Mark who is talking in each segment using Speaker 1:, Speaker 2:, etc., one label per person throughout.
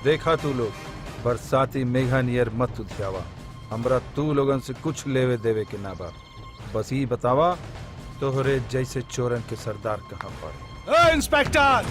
Speaker 1: देखा तू लोग बरसाती मेघा नियर मत उठियावा। हमरा तू लोगन से कुछ लेवे देवे के ना बा। बस ही बतावा तोहरे जैसे चोरन के सरदार कहाँ पर।
Speaker 2: इंस्पेक्टर,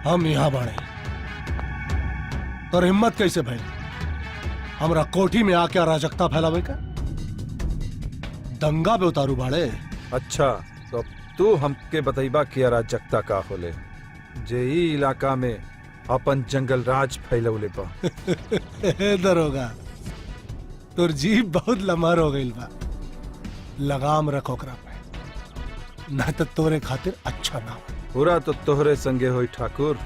Speaker 2: हम यहाँ बाड़े। तो हिम्मत कैसे भइल हमरा कोठी में आके अराजकता फैलावे का? दंगा पे उतारू बाड़े।
Speaker 1: अच्छा तो अब तू हमके बतईबा कि अराजकता का होले जे ई इलाका में अपन जंगल राज फैलौले बा।
Speaker 2: दरोगा, तोर जीभ बहुत लम्हर हो गई बा। लगाम रखो ओकरा पे, ना तो तोरे खातिर अच्छा ना हो।
Speaker 1: पूरा तो तोहरे संगे होई ठाकुर।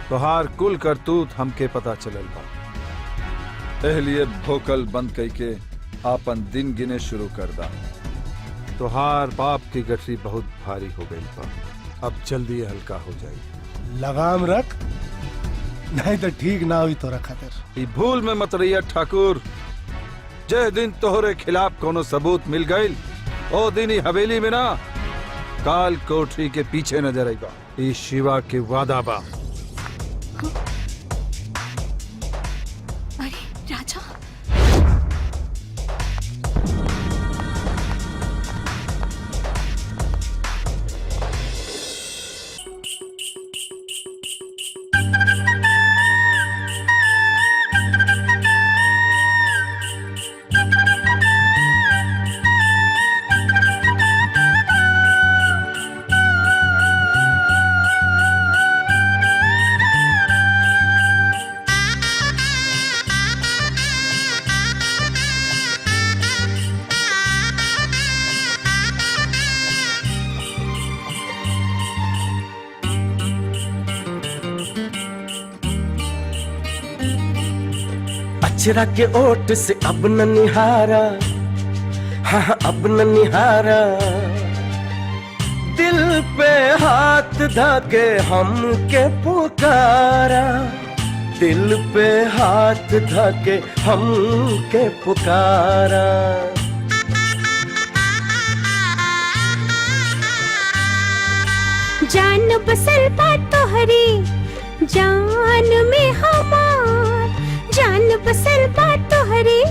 Speaker 1: तोहार कुल करतूत हमके पता चलल बा। एहलिए भोकल बंद कई के आपन दिन गिने शुरू कर दा। तोहार बाप की गठरी बहुत भारी हो गई बा, अब जल्दी हल्का हो जाई।
Speaker 2: लगाम रख, नहीं तो ठीक ना हुई तोरा खातिर।
Speaker 1: ई भूल में मत रहिया ठाकुर। जय दिन तोहरे खिलाफ कोनो सबूत मिल गई ओ दिन ही हवेली में ना काल कोठरी के पीछे नजर आएगा। ई शिवा के वादा बा।
Speaker 3: अरे राजा,
Speaker 4: अचरा के ओट से अब न निहारा, हाँ अब न निहारा। दिल पे हाथ धाके हमके पुकारा, दिल पे हाथ धाके हमके पुकारा।
Speaker 5: जान बसल बा तोहरी जान में हमार, जान बसल बा तोहरी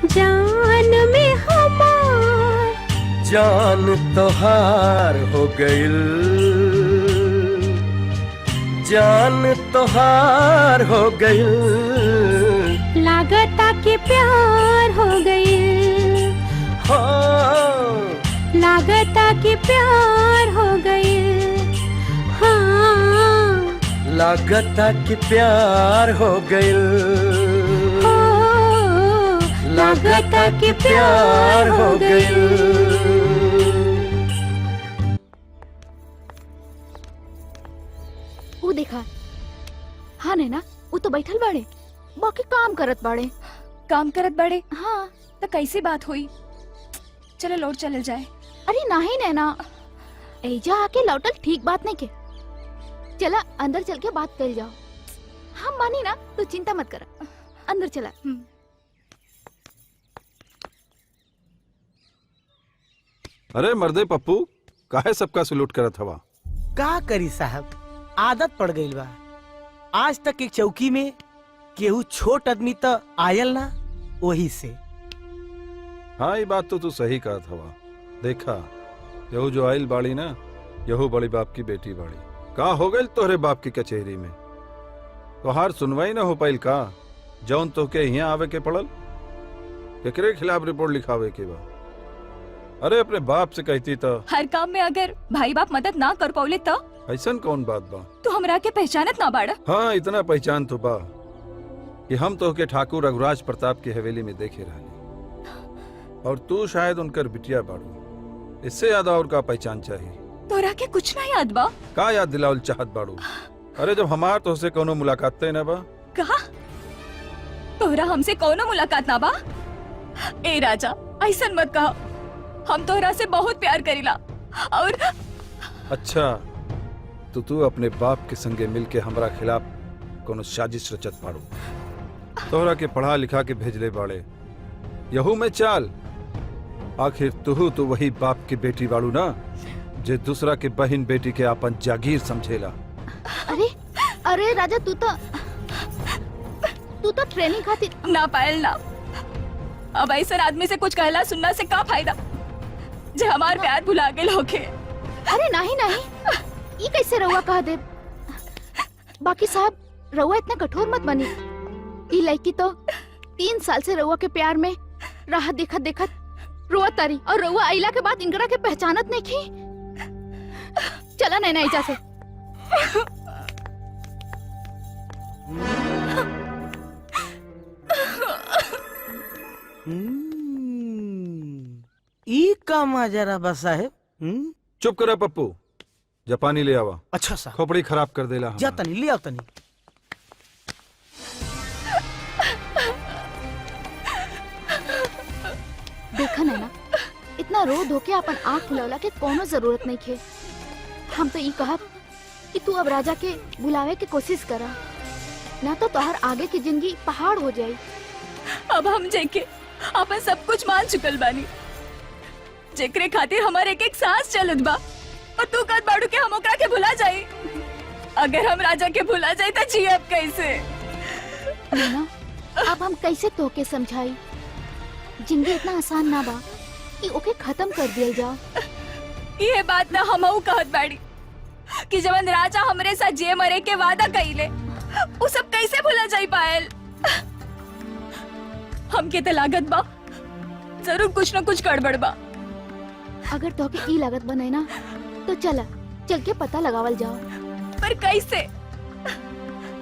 Speaker 5: जान में हमार।
Speaker 4: जान तोहार हो गइल, जान तोहार हो गइल।
Speaker 5: लागता के प्यार हो गइल,
Speaker 4: हो
Speaker 5: लागता के प्यार हो गइल। हाँ
Speaker 4: लागता कि प्यार हो गइल, लागता कि प्यार हो गइल।
Speaker 3: वो देखा। हाँ नैना, वो तो बैठल बाड़े, बाकी काम करत बाड़े।
Speaker 6: काम करत बाड़े?
Speaker 3: हाँ।
Speaker 6: तो कैसी बात हुई? चलो लौट चलल जाए।
Speaker 3: अरे नहीं नैना, एजा आके लौटल ठीक बात नहीं के। चला अंदर चल के बात कर जाओ। हम मानी ना, तू चिंता मत कर। अंदर चला।
Speaker 1: अरे मर्दे पप्पू, काहे सबका सलूट करत हवा?
Speaker 7: का करी साहब, आदत पड़ गई बा। आज तक एक चौकी में केहू छोट आदमी तो आयल ना, वही से।
Speaker 1: हाँ ये बात तो तू सही कहत हवा। देखा यहू जो आइल बाड़ी ना, यहू बड़ी बाप की बेटी बाड़ी। का हो गई तोहरे बाप की कचहरी में? तोहार सुनवाई ना हो पाइल का? जौन तो के यहाँ आवे के पड़ल? केकरे खिलाफ रिपोर्ट लिखावे के बा? अरे अपने बाप से कहती तो।
Speaker 6: हर काम में अगर भाई बाप मदद ना कर पाउले तो?
Speaker 1: ऐसन कौन बात बा?
Speaker 6: तू हमरा के पहचानत ना बाड़ा?
Speaker 1: हाँ इतना पहचान तो बा कि हम तो के ठाकुर रघुराज प्रताप की हवेली में देखे रहली, और तू शायद उनकर बिटिया बाड़ू। इससे ज्यादा और का पहचान चाहिए?
Speaker 6: तोरा के कुछ ना याद बा?
Speaker 1: का याद दिलावल चाहत बाड़ू? अरे जब हमार तो से कोनो मुलाकात तय ना बा।
Speaker 6: कहा तोरा हमसे कोनो मुलाकात ना बा? ए राजा, ऐसन मत कहा। हम तोरा से बहुत प्यार करीला। और
Speaker 1: अच्छा तो तू अपने बाप के संगे मिलके हमरा खिलाफ कोनो साजिश रचत बाड़ू। तोहरा के पढ़ा लिखा के भेजले बाड़े, यहू में चाल आखिर तू तो वही बाप की बेटी वालू ना, जे दूसरा के बहन बेटी के अपन जागीर समझेला।
Speaker 3: अरे अरे राजा, तू तो ट्रेनिंग खातिर।
Speaker 6: ना पायल ना, अब ऐसा आदमी से कुछ कहला सुनना से का फायदा जे हमार प्यार भुला गेल होके।
Speaker 3: अरे नहीं नहीं, ये कैसे रउआ कह दे। बाकी साहब, रउआ इतना कठोर मत बनी। ई लड़की तो 3 साल से रउआ के प्यार में राह देखत देखत रोआ तारी, और रउआ आइला के बाद इनकरा के पहचानत नहीं की। चला नैना ऐजा से।
Speaker 7: ई का माजरा बा साहेब?
Speaker 1: चुप करा पप्पू, जापानी ले आवा।
Speaker 7: अच्छा साहब,
Speaker 1: खोपड़ी खराब कर देला
Speaker 7: जा
Speaker 1: हमार।
Speaker 7: तनी ले आओ तनी।
Speaker 3: देखा नैना, इतना रो धो के अपन आँख फुलौला के कोनो जरूरत नहीं खे। हम तो ये कहब कि तू अब राजा के बुलावे के कोशिश करा, ना तो तोहर आगे की जिंदगी पहाड़ हो जाई।
Speaker 6: अब हम जेके अपन सब कुछ मान चुकल बानी, जेकरे खातिर हमारे एक सांस चलत बा, और तू कद बाड़ू के हम ओकरा के भुला जाई। अगर हम राजा के भुला जाई तो जियब कैसे?
Speaker 3: नैना, अब हम कैसे तोके समझाई? जिंदगी इतना आसान ना बा कि ओके खत्म कर दिया जाओ।
Speaker 6: ये बात ना हमहू कहत बाड़ी कि जवन राजा हमरे साथ जे मरे के वादा कइले, वो सब कैसे भुला जाई पायल? हमके तो लागत बा जरूर कुछ न कुछ गड़बड़ बा।
Speaker 3: अगर तोके ई लागत बने ना, तो चल के पता लगावल जाओ।
Speaker 6: पर कैसे?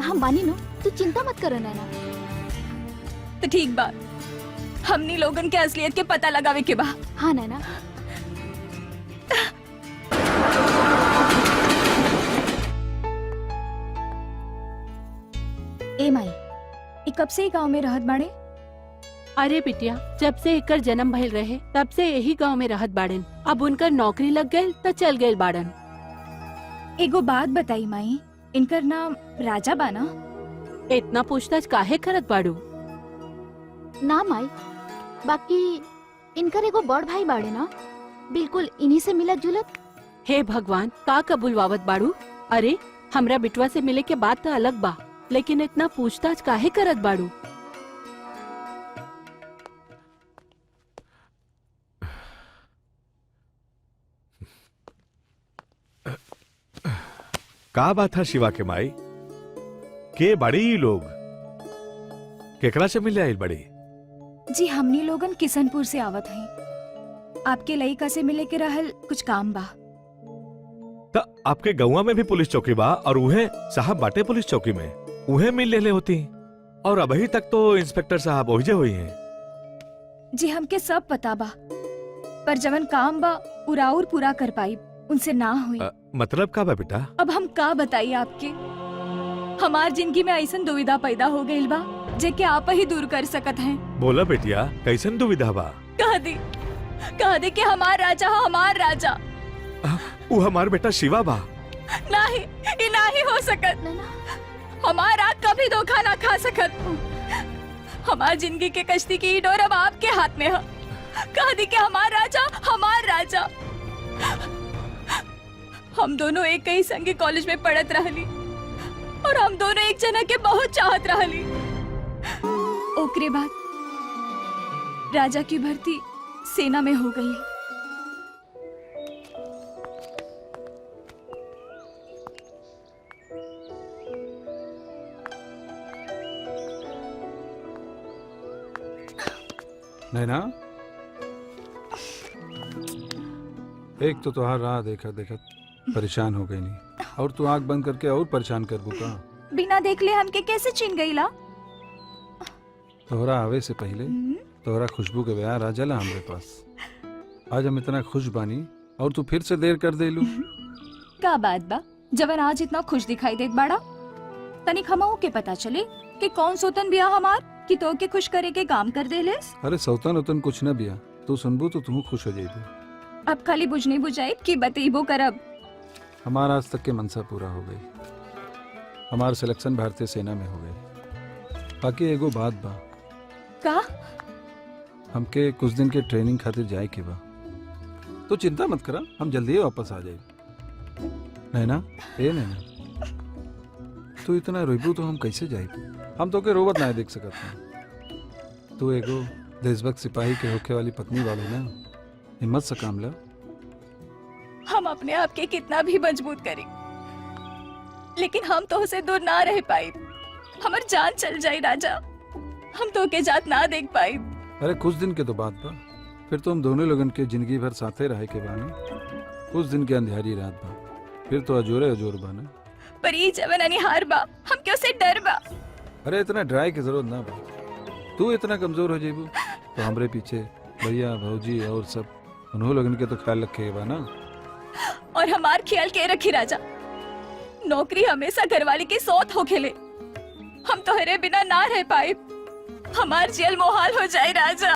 Speaker 3: हम बानी नो, तू चिंता मत कर नैना।
Speaker 6: तो ठीक बा, हमनी लोगन के असलियत के पता लगावे के बा।
Speaker 3: हाँ नैना।
Speaker 6: ए माई, ई कब से ही गांव में रहत बाड़े?
Speaker 8: अरे बिटिया, जब से एकर जन्म भइल रहे तब से यही गांव में रहत बाड़न। अब उनकर नौकरी लग गई तो चल गए बाड़न।
Speaker 6: एगो बात बताई माई, इनकर नाम राजा बाना?
Speaker 8: इतना पूछताछ काहे करत बाड़ू?
Speaker 3: ना माई, बाकी इनकर एगो बड़ भाई बाड़े ना, बिल्कुल इन्हीं से मिलत जुलत।
Speaker 8: हे भगवान, का कबूलवावत बाड़ू? अरे हमरा बिटवा से मिले के बात तो अलग बा, लेकिन इतना पूछताछ काहे करत बाड़ू?
Speaker 9: का बात था शिवा के माई के बड़ी लोग केकरा से मिले आइल बड़ी?
Speaker 6: जी हमनी लोगन किशनपुर से आवत हैं। आपके लइका से मिले के रहल कुछ काम बा।
Speaker 9: त आपके गौवा में भी पुलिस चौकी बा और उहे साहब बाटे पुलिस चौकी में, उहे मिल लेले होती। और अभी तक तो इंस्पेक्टर साहब ओहिजे हुई हैं।
Speaker 6: जी हमके सब पता बा, पर जवन काम बा उराउर पूरा कर पाई, उनसे ना हुई।
Speaker 9: मतलब का बा बेटा?
Speaker 6: अब हम का बताइए आपके, हमार जिंदगी में ऐसन दुविधा पैदा हो गई बा जे के आप ही दूर कर सकत हैं।
Speaker 9: बोला बेटिया, कैसन दुविधा बा?
Speaker 6: कह दी कि हमार राजा हो, हमार राजा।
Speaker 9: वो हमार बेटा शिवा बा।
Speaker 6: नहीं, ये नहीं हो सकत। हमार आग कभी धोखा ना खा सकत। हमार जिंदगी के कश्ती की डोर अब आपके हाथ में है। कह दी कि हमार राजा, हमार राजा। हम दोनों एक ही संगे कॉलेज में पढ़त रहली, और हम दोनों एक जना के बहुत चाहत रहली। ओकरे बाद राजा की भर्ती सेना में हो गई।
Speaker 1: नैना, एक तो तुहार राह देखा देखा परेशान हो गई नहीं, और तू आंख बंद करके और परेशान कर बुका।
Speaker 6: बिना देख ले हमके कैसे छीन गईला?
Speaker 1: तोहरा आवे से पहले तोहरा खुशबू के बयान आ जाला हमरे पास। आज हम इतना खुश बानी और तू फिर से देर कर देलू।
Speaker 6: का बात बा, जवन आज इतना खुश दिखाई देत बाड़ा, तनिक हमहू के पता चले कि कौन सोतन बिया हमार कि तो के खुश करे के काम कर देलेस।
Speaker 1: अरे सौतन उतन कुछ न बिया, तू सुनबू तो तू खुश हो जाइबू।
Speaker 6: अब खाली बुझने बुझाई कि बतेबो करब।
Speaker 1: हमारा आज तक के मनसा पूरा हो गई। हमार सिलेक्शन भारतीय सेना में हो गई। बाकी एगो बात बा।
Speaker 6: का?
Speaker 1: हमके कुछ दिन के ट्रेनिंग खातिर जाए के बा। तो चिंता मत करा, हम जल्दी ही वापस आ जाए। नैना, ए नैना, तू इतना रोइबू तो हम कैसे जाए? हम तो के रोबत ना देख सकत हैं। तू एगो देशभक्त सिपाही के होखे वाली पत्नी वाली ना, हिम्मत से काम ला।
Speaker 6: हम अपने आप के कितना भी मजबूत करें, लेकिन हम तो उसे दूर ना रह पाए। हमार जान चल जाए राजा, हम तो के जात ना देख पाए।
Speaker 1: अरे कुछ दिन के तो बात बा, फिर तो हम दोनों लोगन के जिंदगी भर साथे रहे के बानी। कुछ दिन के अंधियारी रात बा, फिर तो अजोरे अजोर बा ना।
Speaker 6: पर ये जवन अनिहार बा, हम क्यों से डर बा।
Speaker 1: अरे इतना डराए की जरूरत ना बा। तू इतना कमजोर हो जाइबू तो हमरे पीछे भैया भौजी और सब उन्हों लोगन के तो ख्याल रखे बा ना।
Speaker 6: और हमार ख्याल के रखी राजा, नौकरी हमेशा घरवाली के सौत हो खेले। हम तोहरे बिना ना रह पाए, हमार जेल मोहाल हो जाए राजा।